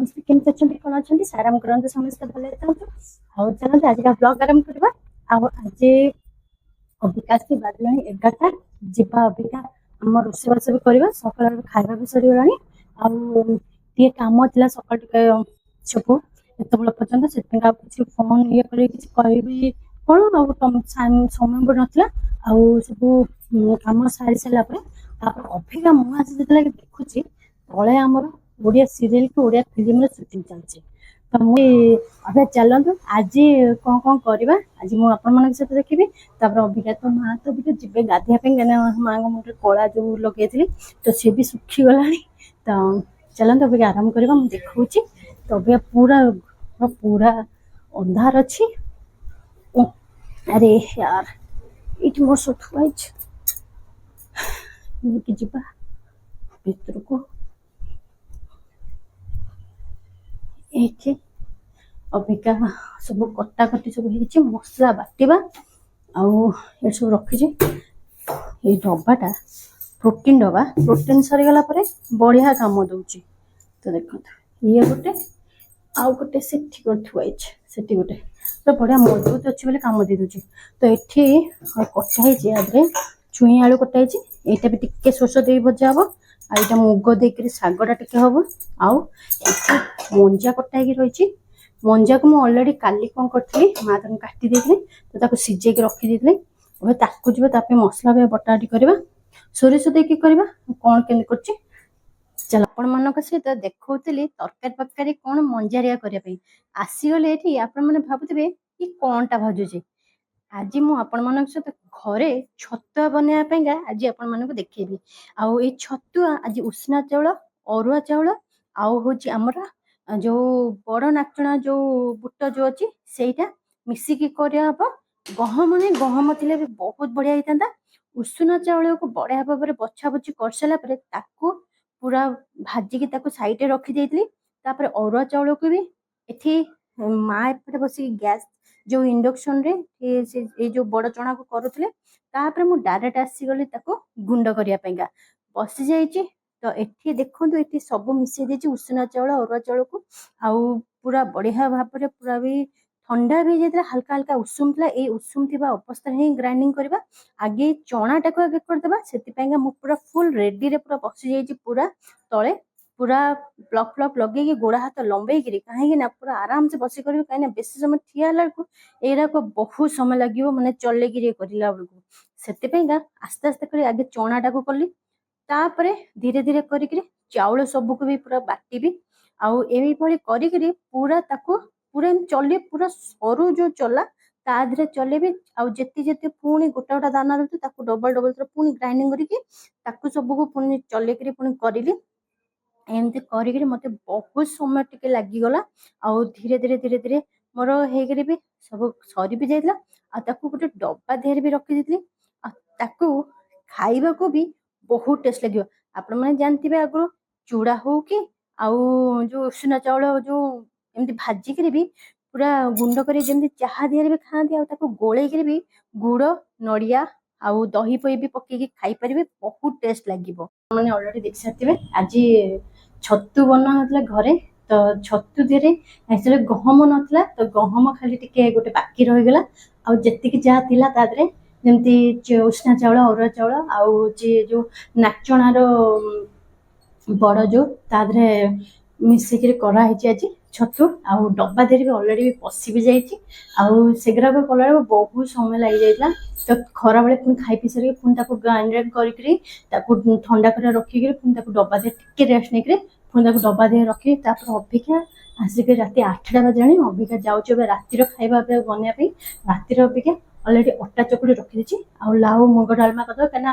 ସମସ୍ତେ କେମିତି ଅଛନ୍ତି କ'ଣ ଅଛନ୍ତି ସାରାମ କରନ୍ତୁ ସମସ୍ତେ ଭଲରେ ଥାନ୍ତୁ। ଆଉ ଚାଲନ୍ତୁ ଆଜିକା ବ୍ଲଗ ଆରମ୍ଭ କରିବା। ଆଉ ଆଜି ଅବିକା ଆସି ବାଜିଲାଣି 11ଟା। ଯିବା ଅବିକା ଆମ ରୋଷେଇବାସ ବି କରିବା, ସକାଳର ଖାଇବା ବି ସରିଗଲାଣି। ଆଉ ଟିକେ କାମ ଥିଲା ସକାଳୁ ଟିକେ ସବୁ ଏତେବେଳେ ପର୍ଯ୍ୟନ୍ତ, ସେଥିପାଇଁ ଆଉ କିଛି ଫୋନ ଇଏ କରି କିଛି କହିବି କ'ଣ, ଆଉ ସମୟ ବି ନଥିଲା। ଆଉ ସବୁ କାମ ସାରି ସାରିଲା ପରେ ତାପରେ ଅବିକା ମୁଁ ଆସି ଯେତେବେଳେ ଦେଖୁଛି ତଳେ ଆମର ଓଡ଼ିଆ ସିରିଏଲ କି ଓଡ଼ିଆ ଫିଲ୍ମର ସୁଟିଂ ଚାଲିଛି। ତ ମୁଁ ଏବେ ଚାଲନ୍ତୁ ଆଜି କ'ଣ କ'ଣ କରିବା ଆଜି ମୁଁ ଆପଣମାନଙ୍କ ସହିତ ଦେଖିବି। ତାପରେ ଅବିକା ତ ମା ତ ଅବିକା ଯିବେ ଗାଧୋଇବା ପାଇଁ, କାହିଁକିନା ମାଙ୍କ ମୁଣ୍ଡରେ କଳା ଯୋଉ ଲଗେଇଥିଲି ତ ସିଏ ବି ଶୁଖିଗଲାଣି। ତ ଚାଲନ୍ତୁ ଅବିକା ଆରମ୍ଭ କରିବା, ମୁଁ ଦେଖଉଛି। ତ ଅବିକା ପୁରା ପୁରା ଅନ୍ଧାର ଅଛି। ଆରେ ୟାର ଏଇଠି ମୋର ସବୁ ଥୁଆ ହେଇଛି, ନେଇକି ଯିବା ଭିତରକୁ। ଏଇଠି ଅବିକା ସବୁ କଟାକଟି ସବୁ ହେଇଛି, ମସଲା ବାଟିବା। ଆଉ ଏଠି ସବୁ ରଖିଛି। ଏଇ ଡବାଟା ପ୍ରୋଟିନ ଡବା, ପ୍ରୋଟିନ ସରିଗଲା ପରେ ବଢିଆ କାମ ଦଉଛି। ତ ଦେଖନ୍ତୁ ଇଏ ଗୋଟେ, ଆଉ ଗୋଟେ ସେଠି ଥୁଆ ହେଇଛି, ସେଠି ଗୋଟେ ତ ବଢିଆ ମଜବୁତ ଅଛି ବୋଲି କାମ ଦେଇ ଦଉଛି। ତ ଏଠି କଟା ହେଇଛି, ଆದ್ರೆ ଛୁଇଁ ଆଳୁ କଟା ହେଇଛି। ଏଇଟା ବି ଟିକେ ସୋରିଷ ଦେଇ ଭଜା ହବ। ଆଉ ଏଇଟା ମୁଗ ଦେଇକିରି ଶାଗଟା ଟିକେ ହବ। ଆଉ ଏଠି ମଞ୍ଜା କଟା ହେଇକି ରହିଛି। ମଞ୍ଜାକୁ ମୁଁ ଅଲରେଡି କାଲି କ'ଣ କରିଥିଲି, ମା ତାକୁ କାଟି ଦେଇଥିଲି, ତ ତାକୁ ସିଝେଇକି ରଖିଦେଇଥିଲି। ଏବେ ତାକୁ ଯିବା, ତା ପାଇଁ ମସଲା ବି ବଟାବଟି କରିବା, ସୋରିଷ ଦେଇକି କରିବା। କ'ଣ କେମିତି କରୁଛି ଚାଲ ଆପଣମାନଙ୍କ ସହିତ ଦେଖଉଥିଲି। ତରକାରୀ ଫରକାରୀ କ'ଣ ମଞ୍ଜାରିଆ କରିବା ପାଇଁ ଆସିଗଲେ ଏଠି, ଆପଣମାନେ ଭାବୁଥିବେ କି କ'ଣଟା ଭାଜୁଛି। ଆଜି ମୁଁ ଆପଣମାନଙ୍କ ସହିତ ଘରେ ଛତୁଆ ବନେଇବା ପାଇଁକା ଆଜି ଆପଣମାନଙ୍କୁ ଦେଖେଇବି। ଆଉ ଏଇ ଛତୁଆ ଆଜି ଉଷୁନା ଚାଉଳ, ଅରୁଆ ଚାଉଳ, ଆଉ ହଉଛି ଆମର ଯୋଉ ବଡ ନାଚଣା ଯୋଉ ବୁଟ ଯୋଉ ଅଛି ସେଇଟା ମିଶିକି କରାହବ। ଗହମ ନାହିଁ, ଗହମ ଥିଲେ ବି ବହୁତ ବଢିଆ ହେଇଥାନ୍ତା। ଉଷୁନା ଚାଉଳକୁ ବଢିଆ ଭାବରେ ବଛା ବଛି କରିସାରିଲା ପରେ ତାକୁ ପୁରା ଭାଜିକି ତାକୁ ସାଇଡରେ ରଖିଦେଇଥିଲି। ତାପରେ ଅରୁଆ ଚାଉଳକୁ ବି ଏଠି ମା ଏପଟେ ବସିକି ଗ୍ୟାସ ଯୋଉ ଇଣ୍ଡକ୍ସନରେ ଏଇ ଯୋଉ ବଡ ଚଣାକୁ କରୁଥିଲେ, ତାପରେ ମୁଁ ଡାଇରେକ୍ଟ ଆସିଗଲି ତାକୁ ଗୁଣ୍ଡ କରିବା ପାଇଁକା ବସି ଯାଇଛି। ତ ଏଠି ଦେଖନ୍ତୁ ଏଠି ସବୁ ମିଶେଇ ଦେଇଛି, ଉଷୁନା ଚାଉଳ ଅରୁଆ ଚାଉଳକୁ। ଆଉ ପୁରା ବଢିଆ ଭାବରେ ପୁରା ବି ଥଣ୍ଡା ବି ହେଇଯାଇଥିଲା, ହାଲକା ହାଲକା ଉଷୁମ ଥିଲା। ଏଇ ଉଷୁମ ଥିବା ଅବସ୍ଥାରେ ହିଁ ଗ୍ରାଇଣ୍ଡିଙ୍ଗ କରିବା। ଆଗେ ଚଣାଟାକୁ ଆଗେ କରିଦେବା, ସେଥିପାଇଁକା ମୁଁ ପୁରା ଫୁଲ ରେଡିରେ ପୁରା ବସି ଯାଇଛି। ପୁରା ତଳେ ପୁରା ପ୍ଲକ୍ ଫ୍ଲକ୍ ଲଗେଇକି ଗୋଡ ହାତ ଲମ୍ବେଇକିରି, କାହିଁକି ନା ପୁରା ଆରାମସେ ବସି କରିବି। କାହିଁକିନା ବେଶୀ ସମୟ ଠିଆ ହେଲା ବେଳକୁ ଏଇରାକ ବହୁତ ସମୟ ଲାଗିବ, ମାନେ ଚଲେଇକିରି କରିଲା ବେଳକୁ। ସେଥିପାଇଁକା ଆସ୍ତେ ଆସ୍ତେ କରି ଆଗେ ଚଣାଟାକୁ କଲି, ତାପରେ ଧୀରେ ଧୀରେ କରିକିରି ଚାଉଳ ସବୁକୁ ବି ପୁରା ବାଟିବି। ଆଉ ଏଇଭଳି କରିକିରି ପୁରା ତାକୁ ପୁରା ଏମିତି ଚଲେଇ, ପୁରା ସରୁ ଯୋଉ ଚଲା ତା ଦେହରେ ଚଲେଇବି। ଆଉ ଯେତେ ପୁଣି ଗୋଟା ଗୋଟା ଦାନା ରହୁଛି ତାକୁ ଡବଲ ଡବଲ ଥର ପୁଣି ଗ୍ରାଇଣ୍ଡିଙ୍ଗ କରିକି ତାକୁ ସବୁକୁ ପୁଣି ଚଲେଇକିରି ପୁଣି କରିଲି। ଏମିତି କରିକିରି ମତେ ବହୁତ ସମୟ ଟିକେ ଲାଗିଗଲା। ଆଉ ଧୀରେ ଧୀରେ ଧୀରେ ଧୀରେ ମୋର ହେଇକିରି ବି ସବୁ ସରି ବି ଯାଇଥିଲା। ଆଉ ତାକୁ ଗୋଟେ ଡବା ଦେହରେ ବି ରଖିଦେଇଥିଲି। ଆଉ ତାକୁ ଖାଇବାକୁ ବି ବହୁତ ଟେଷ୍ଟ ଲାଗିବ। ଆପଣମାନେ ଜାଣିଥିବେ ଆଗରୁ ଚୁଡା ହଉ କି ଆଉ ଯୋଉ ଉଷୁନା ଚାଉଳ ଯୋଉ ଏମିତି ଭାଜିକିରି ବି ପୁରା ଗୁଣ୍ଡ କରି ଯେମିତି ଚାହା ଦିହରେ ବି ଖାଆନ୍ତି, ଆଉ ତାକୁ ଗୋଳେଇକିରି ବି ଗୁଡ, ନଡିଆ ଆଉ ଦହି ଫହି ବି ପକେଇକି ଖାଇପାରିବେ, ବହୁତ ଟେଷ୍ଟ ଲାଗିବ। ମାନେ ଅଲରେଡି ଦେଖି ସାରିଥିବେ ଆଜି ଛତୁ ବନା ହଉଥିଲା ଘରେ। ତ ଛତୁ ଦେହରେ ଆକ୍ଚୁଆଲି ଗହମ ନଥିଲା, ତ ଗହମ ଖାଲି ଟିକେ ଗୋଟେ ବାକି ରହିଗଲା। ଆଉ ଯେତିକି ଯାହା ଥିଲା ତା ଦେହରେ ଯେମିତି ଉଷୁନା ଚାଉଳ, ଅରୁଆ ଚାଉଳ, ଆଉ ହଉଛି ଯୋଉ ନାଚଣାର ବଡ ଯୋଉ ତା ଦେହରେ ମିଶିକିରି କରାହେଇଛି ଆଜି ଛତୁ। ଆଉ ଡବା ଦେହରେ ବି ଅଲରେଡି ବି ପଶି ବି ଯାଇଛି। ଆଉ ସେଗୁଡାକ କଲାବେଳକୁ ବହୁତ ସମୟ ଲାଗିଯାଇଥିଲା। ତ ଖରାବେଳେ ପୁଣି ଖାଇ ପିଇ ସାରିକି ପୁଣି ତାକୁ ଗ୍ରାଇଣ୍ଡର କରିକିରି ତାକୁ ଥଣ୍ଡା କରି ରଖିକିରି ପୁଣି ତାକୁ ଡବା ଦେହରେ ଟିକେ ରେଷ୍ଟ ନେଇକିରି ପୁଣି ତାକୁ ଡବା ଦେହରେ ରଖି, ତାପରେ ଅବିକା ଆସିକି ରାତି 8ଟା ବାଜିଲାଣି। ଅବିକା ଯାଉଛି ଏବେ ରାତିର ଖାଇବା ବନେଇବା ପାଇଁ। ରାତିର ଅବିକା ଅଲରେଡି ଅଟା ଚକୁଡ଼ି ରଖିଦେଇଛି। ଆଉ ଲାଉ ମୁଗ ଡାଲମା କରିଦେବା, କାହିଁକିନା